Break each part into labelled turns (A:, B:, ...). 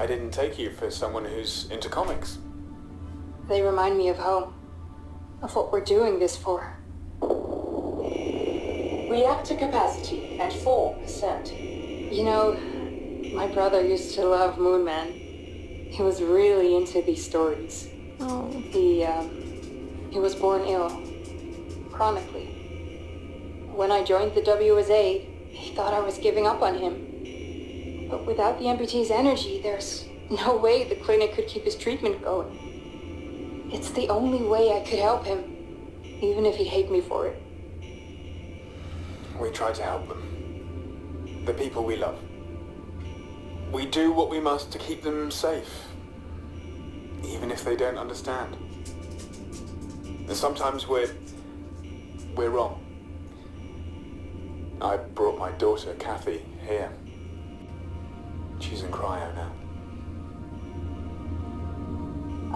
A: I didn't take you for someone who's into comics.
B: They remind me of home. Of what we're doing this for.
C: Reactor capacity at 4%.
B: You know, my brother used to love Moon Man. He was really into these stories.
D: Oh.
B: He was born ill. Chronically. When I joined the WSA, he thought I was giving up on him. But without the amputee's energy, there's no way the clinic could keep his treatment going. It's the only way I could help him, even if he'd hate me for it.
A: We try to help them. The people we love. We do what we must to keep them safe, even if they don't understand. And sometimes we're wrong. I brought my daughter, Kathy, here. She's in cryo now.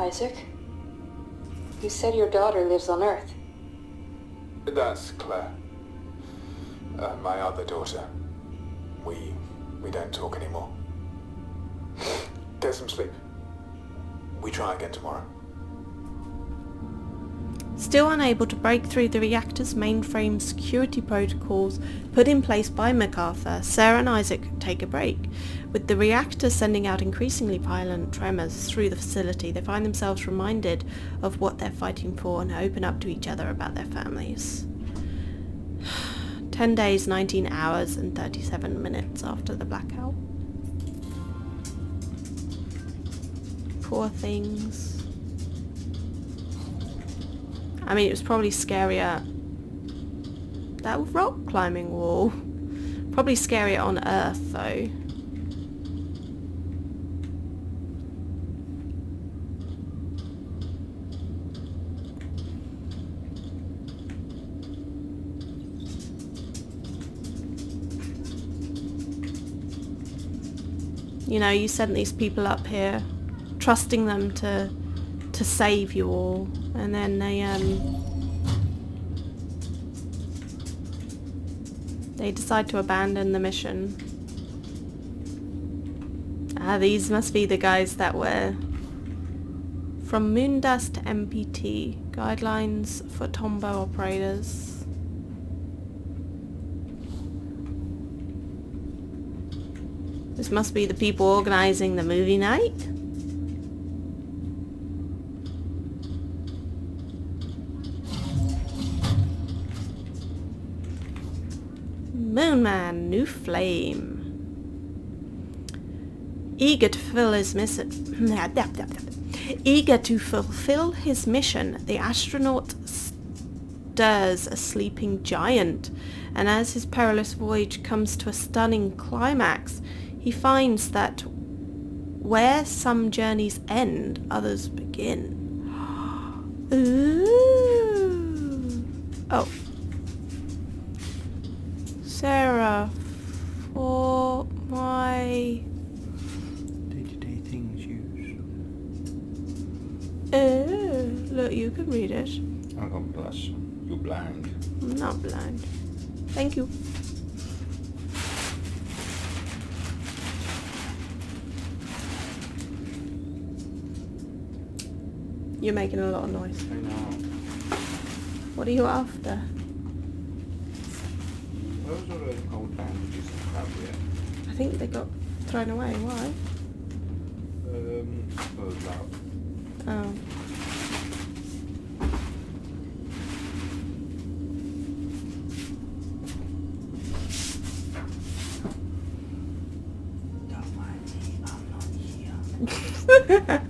B: Isaac? You said your daughter lives on Earth.
A: That's Claire. My other daughter. We don't talk anymore. Get some sleep. We try again tomorrow.
D: Still unable to break through the reactor's mainframe security protocols put in place by MacArthur, Sarah and Isaac take a break. With the reactor sending out increasingly violent tremors through the facility, they find themselves reminded of what they're fighting for and open up to each other about their families. 10 days, 19 hours and 37 minutes after the blackout. Poor things. I mean, it was probably scarier. That rock climbing wall. Probably scarier on Earth, though. You know, you sent these people up here, trusting them to save you all, and then they decide to abandon the mission. These must be the guys that were from Moondust MPT, Guidelines for Tombow Operators. This must be the people organising the movie night. Moonman, new flame. Eager to fulfill his mission, the astronaut stirs a sleeping giant, and as his perilous voyage comes to a stunning climax, he finds that where some journeys end, others begin. Ooh. Oh. Sarah, for my
E: day-to-day things use.
D: Look, you can read it.
E: Oh, God bless. You're blind.
D: I'm not blind. Thank you. You're making a lot of noise.
E: I know.
D: What are you after?
E: Those are the old bandages and crap, yeah.
D: I think they got thrown away. Why?
E: Well, loud.
D: Oh.
E: Don't mind me, I'm not here.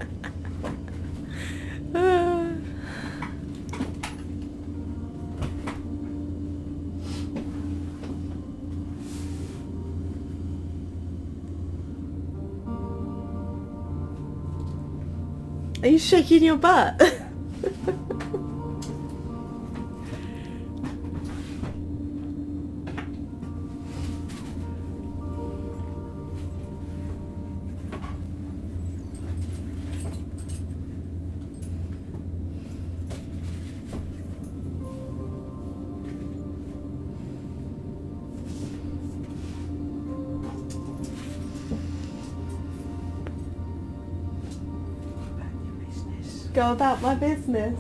D: Are you shaking your butt? go about my business.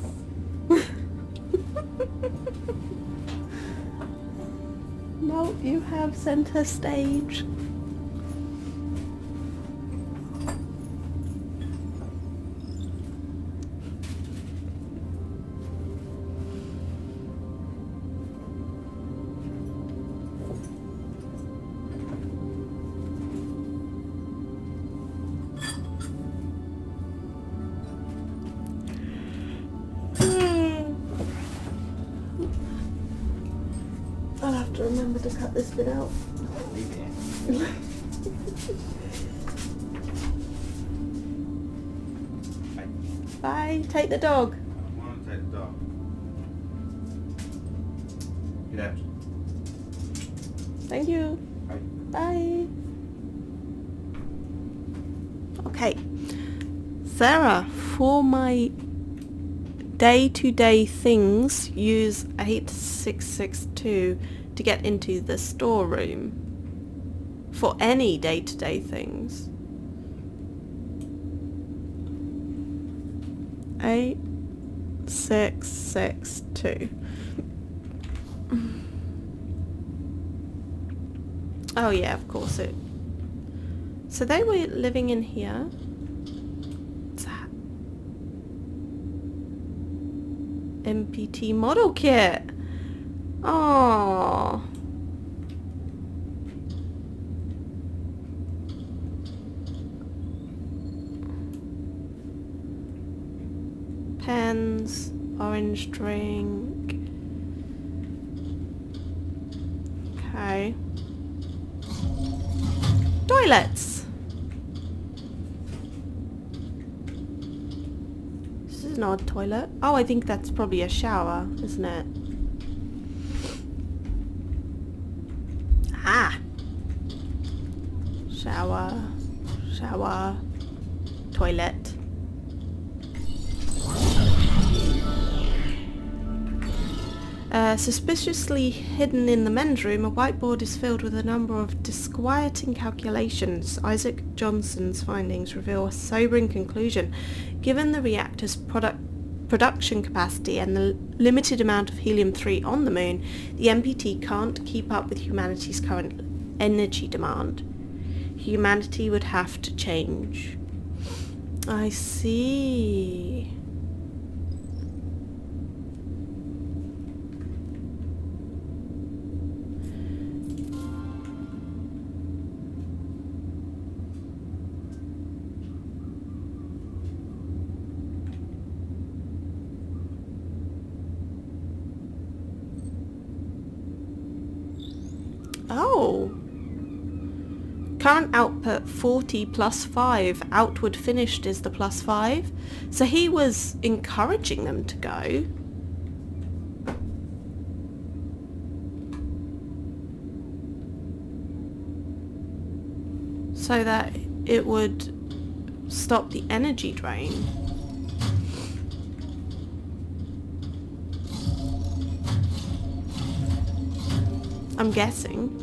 D: No, you have center stage. I'll have to remember to cut this bit out.
E: Leave it.
D: Bye. Take the dog.
E: I want to take the dog. Get out.
D: Thank you.
E: Bye.
D: Bye. Okay. Sarah, for my day-to-day things, use 8662 to get into the storeroom. For any day-to-day things. 8662. Oh yeah, of course it. So they were living in here. What's that? MPT model kit. Oh. Pens, orange drink. Okay. Toilets. This is an odd toilet. Oh, I think that's probably a shower, isn't it? Ah. Shower. Shower. Toilet. Suspiciously hidden in the men's room, a whiteboard is filled with a number of disquieting calculations. Isaac Johnson's findings reveal a sobering conclusion. Given the reactor's production capacity and the limited amount of helium-3 on the moon, the MPT can't keep up with humanity's current energy demand. Humanity would have to change. I see. Oh. Current output 40 plus 5. Outward finished is the plus 5. So he was encouraging them to go. So that it would stop the energy drain. I'm guessing.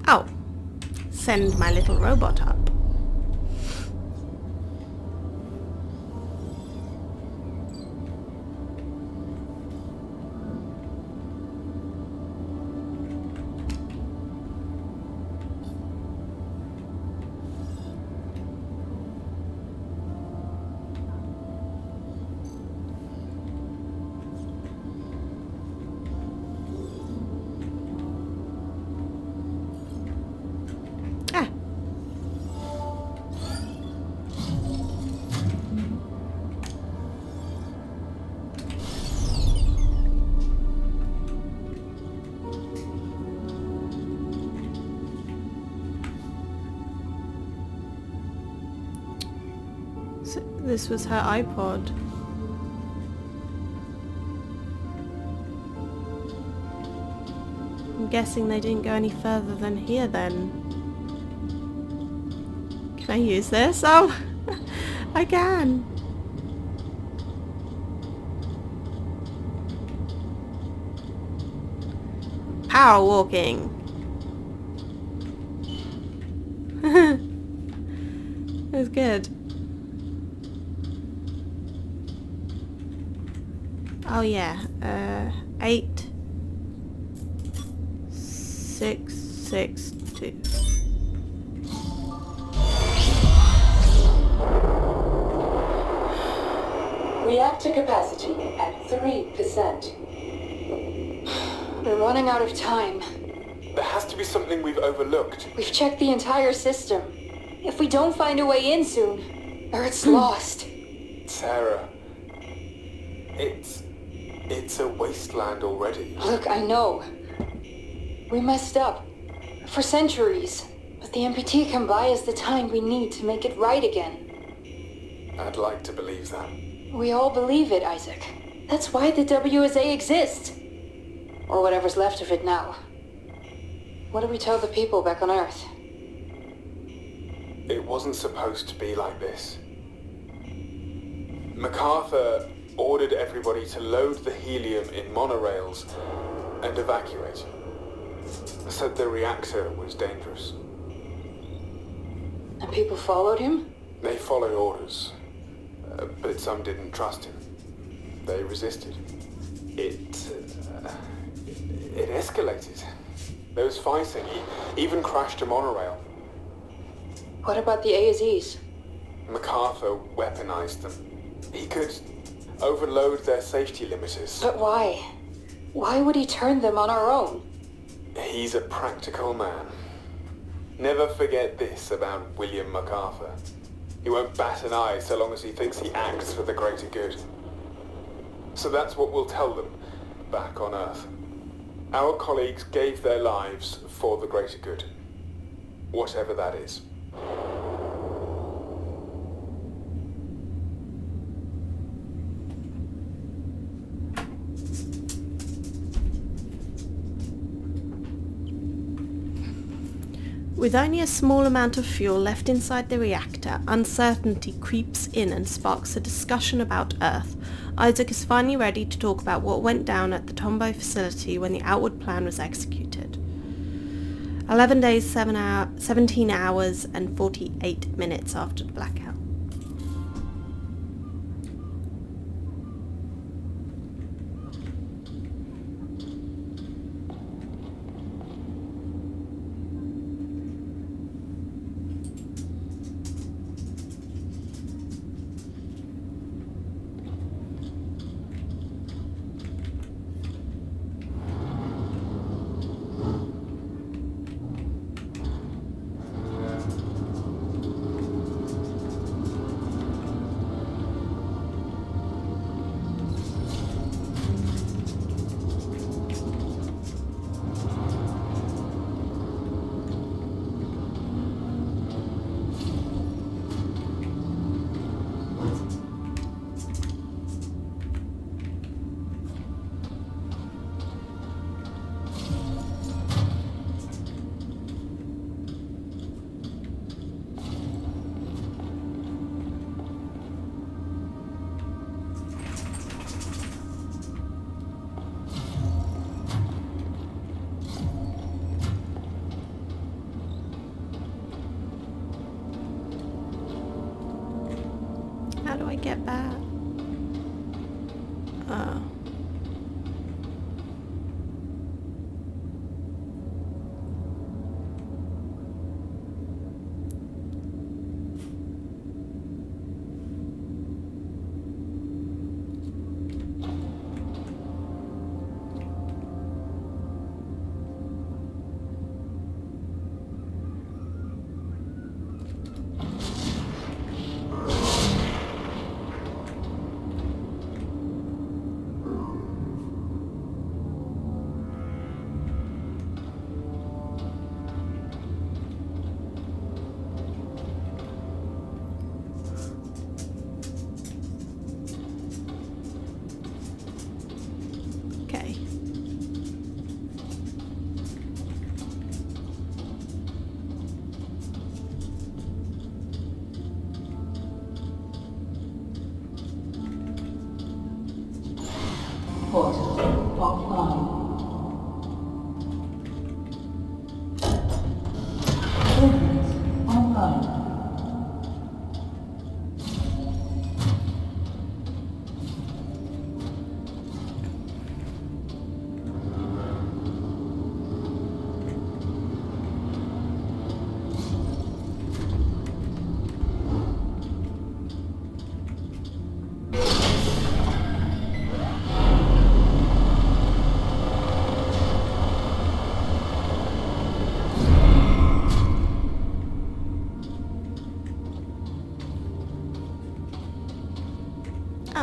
D: Oh. Send my little robot up. Ah. So this was her iPod. I'm guessing they didn't go any further than here then. Can I use this? Oh, I can. Power walking. It was good. Oh yeah, 8, 6, 6, 2.
C: Reactor capacity at 3%.
B: We're running out of time.
A: There has to be something we've overlooked.
B: We've checked the entire system. If we don't find a way in soon, Earth's lost.
A: Sarah, it's a wasteland already.
B: Look, I know. We messed up. For centuries. But the MPT can buy us the time we need to make it right again.
A: I'd like to believe that.
B: We all believe it, Isaac. That's why the WSA exists. Or whatever's left of it now. What do we tell the people back on Earth?
A: It wasn't supposed to be like this. MacArthur ordered everybody to load the helium in monorails and evacuate. Said the reactor was dangerous.
B: And people followed him?
A: They followed orders, but some didn't trust him. They resisted. It escalated. There was fighting. He even crashed a monorail.
B: What about the ASEs?
A: MacArthur weaponized them. He could overload their safety limiters.
B: But why? Why would he turn them on our own?
A: He's a practical man. Never forget this about William MacArthur. He won't bat an eye so long as he thinks he acts for the greater good. So that's what we'll tell them back on Earth. Our colleagues gave their lives for the greater good. Whatever that is.
D: With only a small amount of fuel left inside the reactor, uncertainty creeps in and sparks a discussion about Earth. Isaac is finally ready to talk about what went down at the Tombow facility when the outward plan was executed. 11 days, 17 hours and 48 minutes after the blackout. How do I get back? Oh.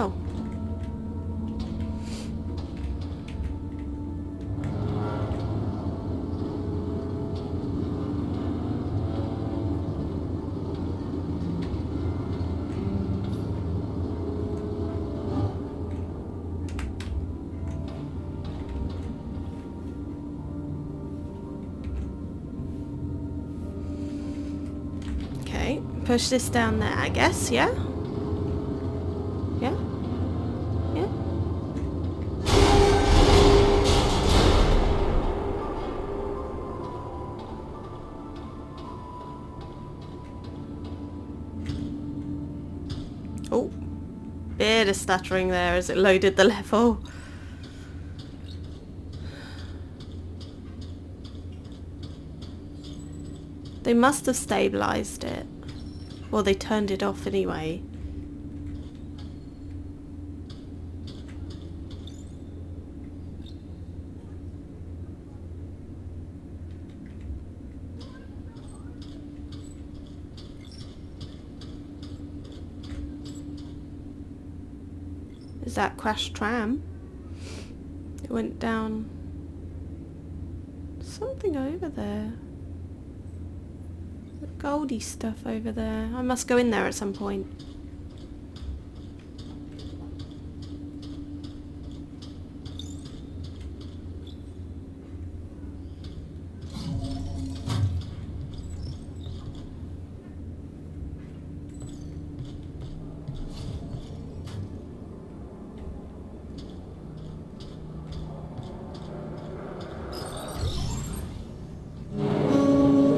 D: Oh. Okay, push this down there, I guess, yeah? Yeah? Yeah? Oh, bit of stuttering there as it loaded the level. They must have stabilized it. Well, they turned it off anyway. Is that crashed tram? It went down. Something over there. The goldy stuff over there. I must go in there at some point.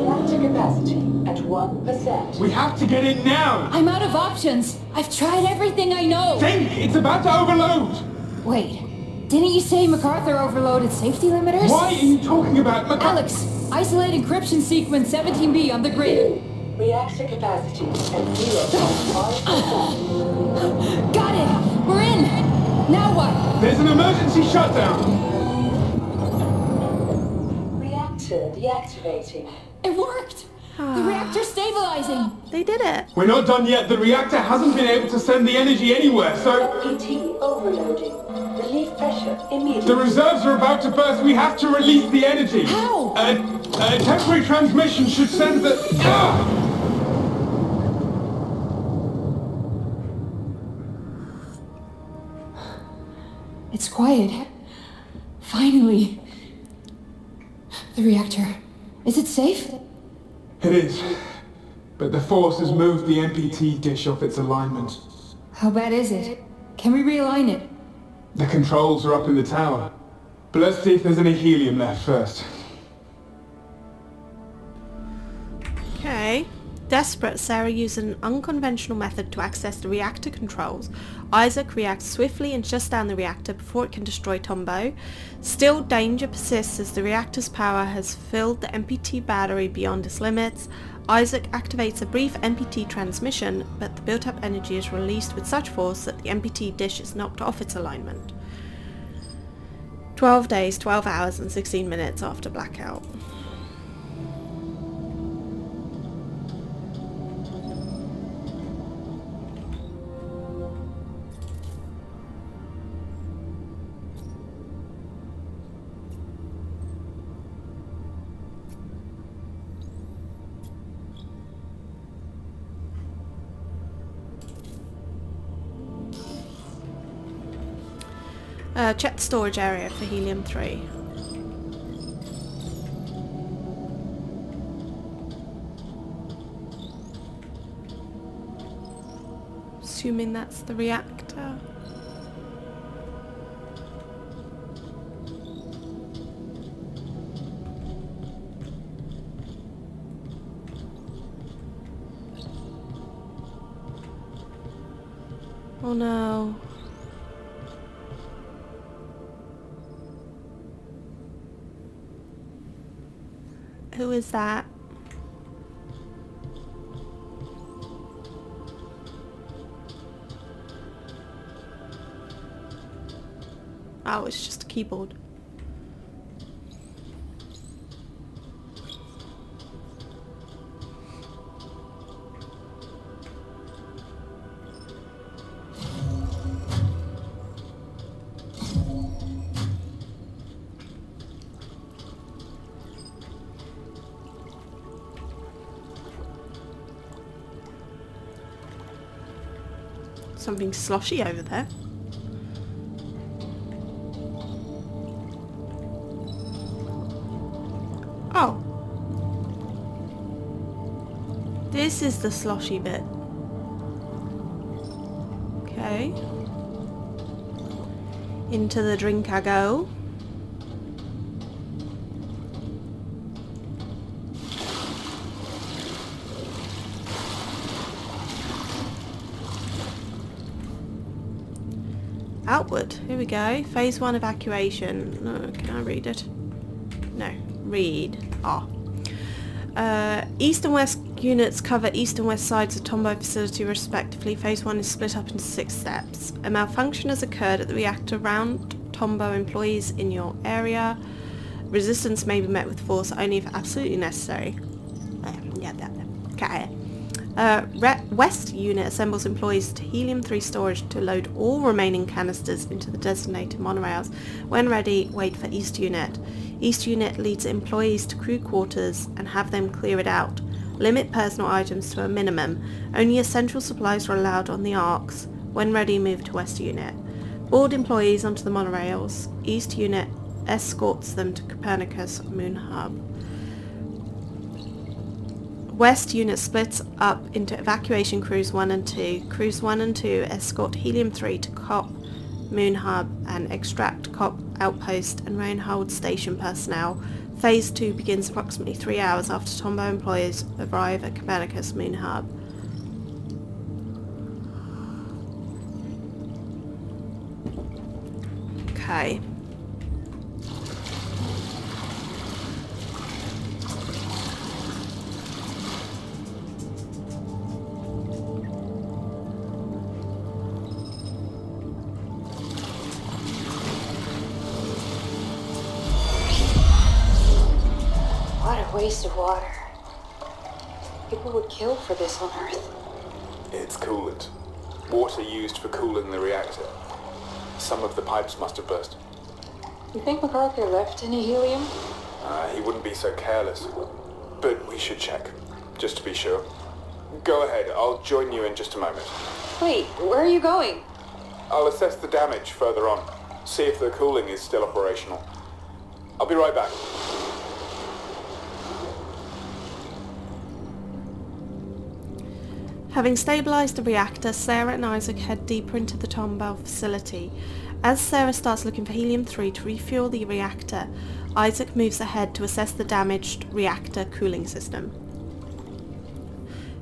C: Reactor capacity at 1%.
F: We have to get in now!
G: I'm out of options. I've tried everything I know.
F: Think! It's about to overload!
G: Wait, didn't you say MacArthur overloaded safety limiters?
F: Why are you talking about
G: Alex, isolate encryption sequence 17B on the grid.
C: Reactor capacity at 0.5%.
G: Got it! We're in! Now what?
F: There's an emergency shutdown!
C: Reactor deactivating.
G: It worked! The reactor's stabilizing!
D: They did it.
F: We're not done yet. The reactor hasn't been able to send the energy anywhere, so...
C: PT overloading. Relief pressure
F: The
C: immediately.
F: reserves are about to burst. We have to release the energy.
G: How?
F: A temporary transmission should send the... Ah!
G: It's quiet. Finally. The reactor. Is it safe?
F: It is. But the force has moved the MPT dish off its alignment.
G: How bad is it? Can we realign it?
F: The controls are up in the tower. But let's see if there's any helium left first.
D: Okay. Desperate, Sarah uses an unconventional method to access the reactor controls. Isaac reacts swiftly and shuts down the reactor before it can destroy Tombow. Still, danger persists as the reactor's power has filled the MPT battery beyond its limits. Isaac activates a brief MPT transmission, but the built-up energy is released with such force that the MPT dish is knocked off its alignment. 12 days, 12 hours and 16 minutes after blackout. Check the storage area for helium-3. Assuming that's the reactor. Oh no. Who is that? Oh, it's just a keyboard. Something sloshy over there. Oh. This is the sloshy bit. Okay. Into the drink I go. Outward. Here we go. Phase 1 evacuation. No, can I read it? No. Read. Ah. East and west units cover east and west sides of Tombow facility respectively. Phase 1 is split up into 6 steps. A malfunction has occurred at the reactor. Round Tombow employees in your area. Resistance may be met with force only if absolutely necessary. Okay. West unit assembles employees to helium-3 storage to load all remaining canisters into the designated monorails. When ready, wait for East unit. East unit leads employees to crew quarters and have them clear it out. Limit personal items to a minimum. Only essential supplies are allowed on the arcs. When ready, move to West unit. Board employees onto the monorails. East unit escorts them to Copernicus Moon Hub. West unit splits up into evacuation crews 1 and 2. Crews 1 and 2 escort helium-3 to COP Moon Hub and extract COP outpost and Reinhold station personnel. Phase 2 begins approximately 3 hours after Tombow employees arrive at Copernicus Moon Hub. Okay.
B: Waste of water. People would kill for this on Earth.
A: It's coolant. Water used for cooling the reactor. Some of the pipes must have burst.
B: You think MacArthur left any helium?
A: He wouldn't be so careless. But we should check, just to be sure. Go ahead, I'll join you in just a moment.
B: Wait, where are you going?
A: I'll assess the damage further on, see if the cooling is still operational. I'll be right back.
D: Having stabilised the reactor, Sarah and Isaac head deeper into the Tombow facility. As Sarah starts looking for helium-3 to refuel the reactor, Isaac moves ahead to assess the damaged reactor cooling system.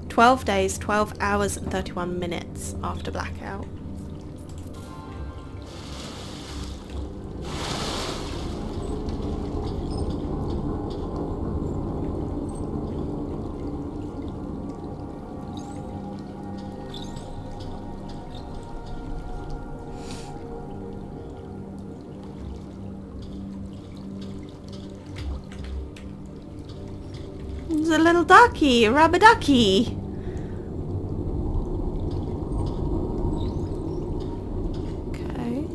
D: 12 days, 12 hours and 31 minutes after blackout. There's a little ducky, a rubber ducky. Okay.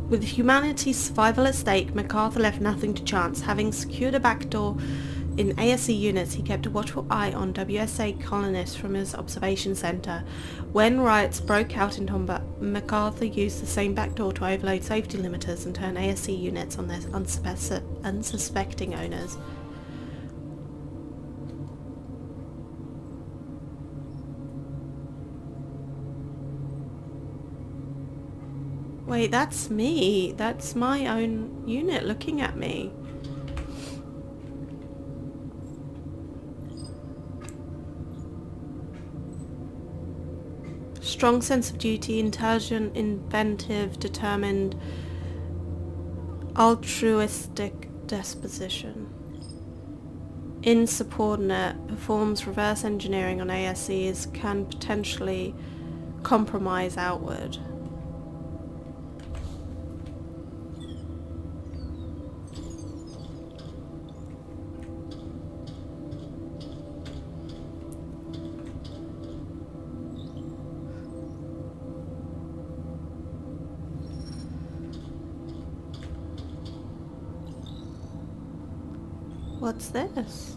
D: With humanity's survival at stake, MacArthur left nothing to chance. Having secured a backdoor in ASC units, he kept a watchful eye on WSA colonists from his observation centre. When riots broke out in Tombow, MacArthur used the same backdoor to overload safety limiters and turn ASC units on their unsuspecting owners. Wait, that's me. That's my own unit looking at me. Strong sense of duty, intelligent, inventive, determined, altruistic disposition. Insubordinate, performs reverse engineering on ASCs, can potentially compromise outward. What's this?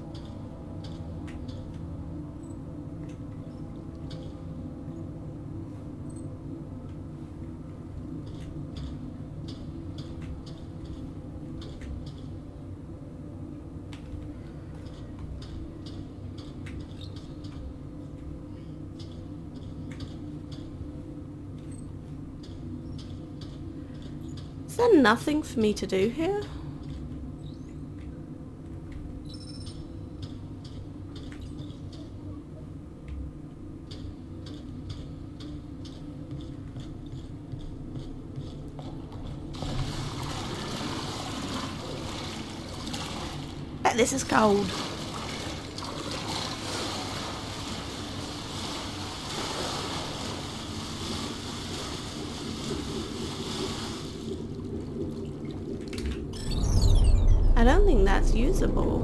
D: Is there nothing for me to do here? Bet this is gold. I don't think that's usable.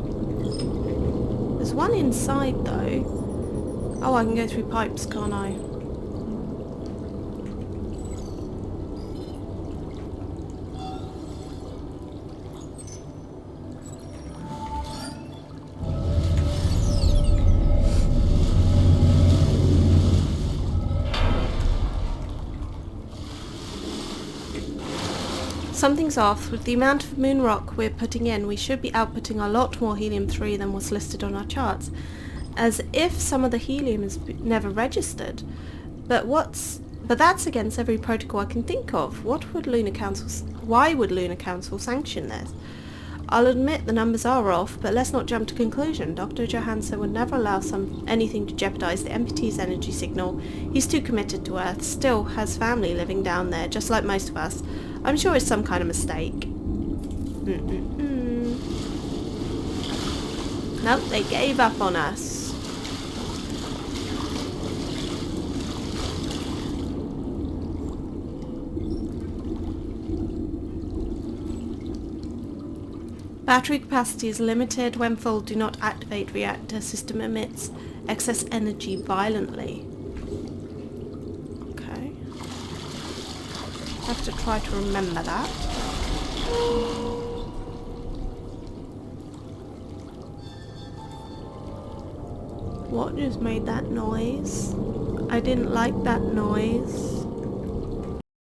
D: There's one inside though. Oh, I can go through pipes, can't I? Something's off. With the amount of moon rock we're putting in, we should be outputting a lot more helium-3 than was listed on our charts. As if some of the helium is never registered. But that's against every protocol I can think of. Why would Lunar Council sanction this? I'll admit the numbers are off, but let's not jump to conclusion. Dr. Johansson would never allow anything to jeopardize the MPT's energy signal. He's too committed to Earth, still has family living down there, just like most of us. I'm sure it's some kind of mistake. Nope, they gave up on us. Battery capacity is limited. When full, do not activate reactor. System emits excess energy violently. Okay. Have to try to remember that. What just made that noise? I didn't like that noise.